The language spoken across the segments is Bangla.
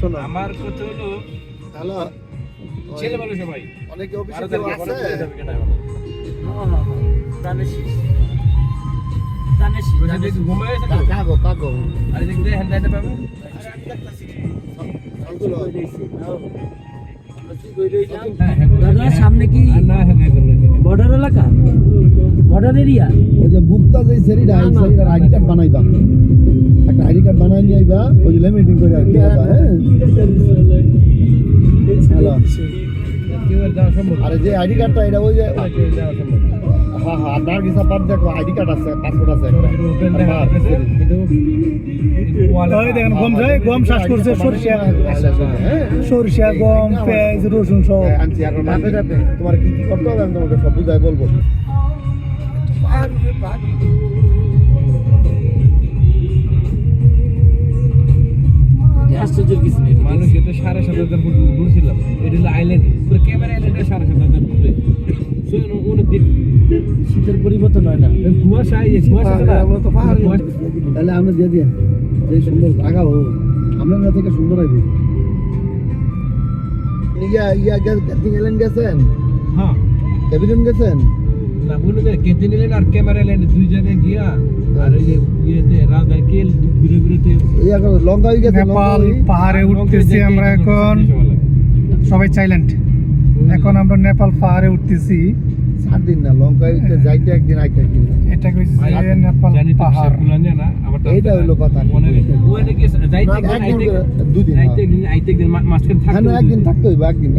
শোনো আমার কথা হলো হ্যালো ছেলে মানুষ ভাই অনেকে অফিসে বারো কেউ তারিখে আছে ঘুমায় কাগো কাগো আর এদিক দিয়ে হ্যান্ড লাইটে পাবে অঙ্কুল দাদা সামনে কি আর না হ্যাঁ বর্ডার এলাকা বর্ডার এরিয়া ওই যে বুকটা যে সেরিটা এই সেরিটার আইডি কার্ড বানাইবা একটা আইডি কার্ড বানাই নিয়ে আইবা ওই যে লেমিটিং করে আর কি কথা হ্যাঁ হ্যালো কেউ আর যাওয়া সম্ভব আরে যে আইডি কার্ডটা এটা ওই যে কেউ যাওয়া সম্ভব হ্যাঁ হ্যাঁ আপনার কিছু বাদ দেখো আইডি কার্ড আছে পাসপোর্ট আছে একটা কিন্তু ওই দেখেন গম চাষ করছে সরিষা গম পেঁয়াজ রসুন সব আনছি আর তোমার কি কি করতে হবে আমি তোমাকে সব বুঝাই বলবো আশ্চর্যের কিছু নেই মানুষ এটা 7,500 ফুট ঘুরছিলাম এটা হলো আইল্যান্ড পুরো ক্যামেরা আইল্যান্ডে 7,500 ফুট অনেক দিন শীতের পরিবর্তন হয় না কুয়াশা এই কুয়াশা না আমরা তো পাহাড়ে তাহলে আমরা দিয়ে দিন যে সুন্দর জায়গা হোক আমরা না থেকে সুন্দর হবে গেলেন গেছেন হ্যাঁ ক্যাবিনেট গেছেন না বলে যে কেটে নিলেন আর ক্যামেরা আইল্যান্ড দুই জায়গায় গিয়া আর ওই যে ইয়েতে রাজধানী কেল ঘুরে ঘুরেতে লঙ্কা হয়ে গেছে নেপাল পাহাড়ে উঠতেছি আমরা এখন সবাই সাইলেন্ট এখন আমরা নেপাল পাহাড়ে উঠতেছি 7 দিন না লঙ্কা হইতে যাইতে একদিন আইতে একদিন এটা কইছে নেপাল পাহাড় এইটা হইলো কথা দুদিন আইতে মাঝখানে হ্যাঁ থাকতে একদিন থাকতে হইবে একদিন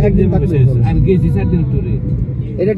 থাকতে হইবে আর গেছি 4 দিন টুরে